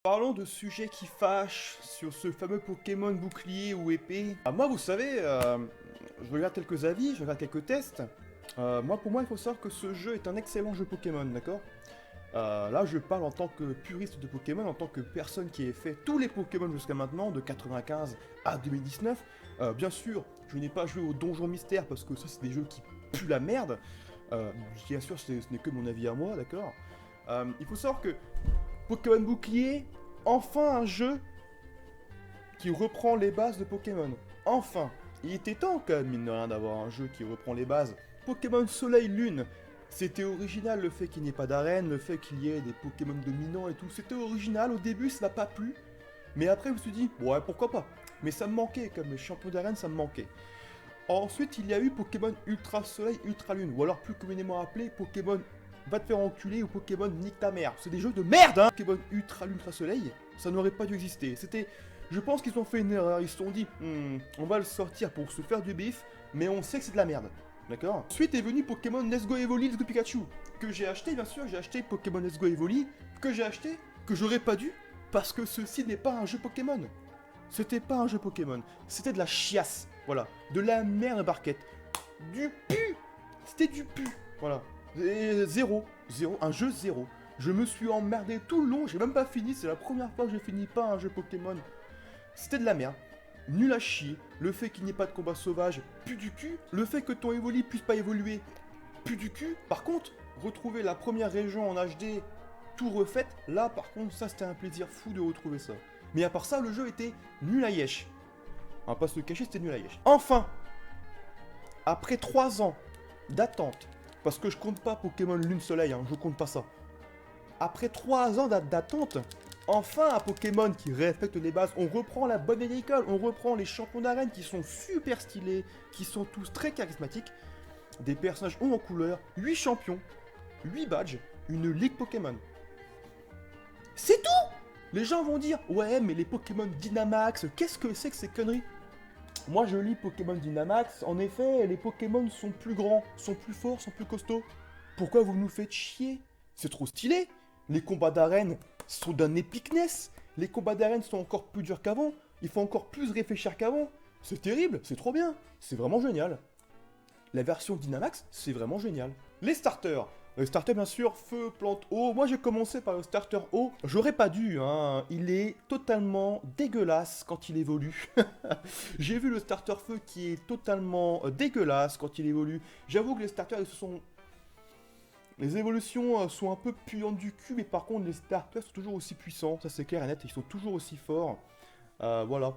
Parlons de sujets qui fâchent sur ce fameux Pokémon bouclier ou épée. Moi, vous savez, je regarde quelques avis, je regarde quelques tests. Pour moi, il faut savoir que ce jeu est un excellent jeu Pokémon, d'accord? Là, je parle en tant que puriste de Pokémon, en tant que personne qui ait fait tous les Pokémon jusqu'à maintenant, de 95 à 2019. Bien sûr, je n'ai pas joué au Donjon Mystère parce que ça, c'est des jeux qui puent la merde. Bien sûr, ce n'est que mon avis à moi, d'accord? Il faut savoir que Pokémon Bouclier, enfin un jeu qui reprend les bases de Pokémon. Enfin, il était temps quand même, mine de rien, d'avoir un jeu qui reprend les bases. Pokémon Soleil Lune, c'était original le fait qu'il n'y ait pas d'arène, le fait qu'il y ait des Pokémon dominants et tout. C'était original, au début ça m'a pas plu, mais après je me suis dit, ouais pourquoi pas. Mais ça me manquait, comme les champions d'arène, ça me manquait. Ensuite, il y a eu Pokémon Ultra Soleil, Ultra Lune, ou alors plus communément appelé Pokémon Va te faire enculer ou Pokémon Nique ta mère. C'est des jeux de merde, hein. Pokémon Ultra Lune, Ultra Soleil, ça n'aurait pas dû exister. C'était... Je pense qu'ils ont fait une erreur, ils se sont dit, on va le sortir pour se faire du bif, mais on sait que c'est de la merde. D'accord. Ensuite est venu Pokémon Let's Go Evoli, Let's Go Pikachu, que j'ai acheté, bien sûr, j'ai acheté Pokémon Let's Go Evoli, que j'ai acheté, que j'aurais pas dû, parce que ceci n'est pas un jeu Pokémon. C'était pas un jeu Pokémon, c'était de la chiasse, voilà, de la merde barquette, du pu, c'était du pu, voilà, et zéro, un jeu zéro. Je me suis emmerdé tout le long, j'ai même pas fini, c'est la première fois que j'ai fini pas un jeu Pokémon. C'était de la merde, nul à chier, le fait qu'il n'y ait pas de combat sauvage, pue du cul, le fait que ton Evoli puisse pas évoluer, pue du cul. Par contre, retrouver la première région en HD, tout refaite, là par contre, ça c'était un plaisir fou de retrouver ça. Mais à part ça, le jeu était nul à yesh. On va pas se le cacher, c'était nul à yesh. Enfin, après 3 ans d'attente, parce que je compte pas Pokémon Lune Soleil, hein, je compte pas ça. Après 3 ans d'attente, enfin un Pokémon qui respecte les bases, on reprend la bonne vieille école, on reprend les champions d'arène qui sont super stylés, qui sont tous très charismatiques, des personnages hauts en couleur, 8 champions, 8 badges, une ligue Pokémon. C'est tout! Les gens vont dire, ouais mais les Pokémon Dynamax, qu'est-ce que c'est que ces conneries? Moi je lis Pokémon Dynamax, en effet les Pokémon sont plus grands, sont plus forts, sont plus costauds. Pourquoi vous nous faites chier? C'est trop stylé. Les combats d'arène sont d'un épicness. Les combats d'arène sont encore plus durs qu'avant. Il faut encore plus réfléchir qu'avant. C'est terrible, c'est trop bien. C'est vraiment génial. La version Dynamax, c'est vraiment génial. Les starters. Les starters, bien sûr, feu, plante, eau. Moi, j'ai commencé par le starter eau. J'aurais pas dû, hein. Il est totalement dégueulasse quand il évolue. J'ai vu le starter feu qui est totalement dégueulasse quand il évolue. J'avoue que les starters, ils se sont... Les évolutions sont un peu puantes du cul, mais par contre, les starters sont toujours aussi puissants. Ça, c'est clair et net. Ils sont toujours aussi forts. Voilà.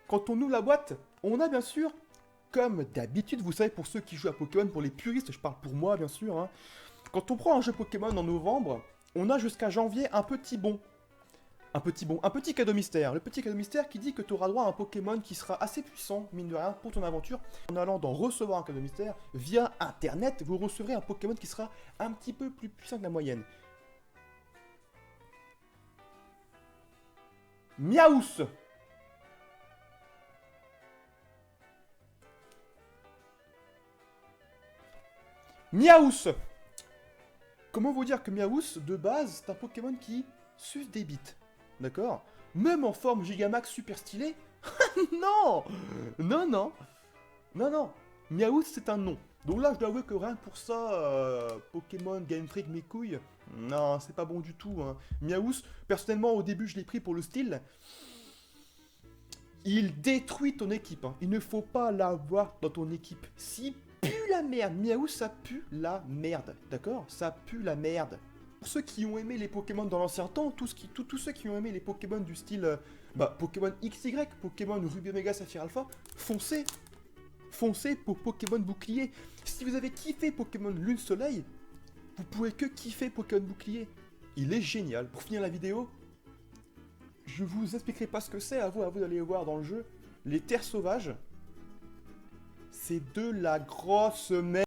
Quand on ouvre la boîte, on a bien sûr, comme d'habitude, vous savez, pour ceux qui jouent à Pokémon, pour les puristes, je parle pour moi, bien sûr, hein. Quand on prend un jeu Pokémon en novembre, on a jusqu'à janvier un petit bon. Un petit cadeau mystère. Le petit cadeau mystère qui dit que tu auras droit à un Pokémon qui sera assez puissant, mine de rien, pour ton aventure. En allant d'en recevoir un cadeau mystère, via Internet, vous recevrez un Pokémon qui sera un petit peu plus puissant que la moyenne. Miaous! Miaous! Comment vous dire que Miaous, de base, c'est un Pokémon qui suce des bits. D'accord? Même en forme Gigamax super stylé. Non! Non, non! Non, non! Miaous, c'est un nom. Donc là, je dois avouer que rien que pour ça, Pokémon, Game Freak, mes couilles, non, c'est pas bon du tout. Hein. Miaous, personnellement, au début, je l'ai pris pour le style. Il détruit ton équipe. Hein. Il ne faut pas l'avoir dans ton équipe. Si pue la merde. Miaou, ça pue la merde. D'accord? Ça pue la merde. Pour ceux qui ont aimé les Pokémon dans l'ancien temps, tous ceux qui ont aimé les Pokémon du style Pokémon XY, Pokémon Ruby Omega Saphir Alpha, foncez. Foncez pour Pokémon Bouclier. Si vous avez kiffé Pokémon Lune Soleil, vous pouvez que kiffer Pokémon Bouclier. Il est génial. Pour finir la vidéo, je vous expliquerai pas ce que c'est, à vous d'aller voir dans le jeu. Les terres sauvages, c'est de la grosse merde.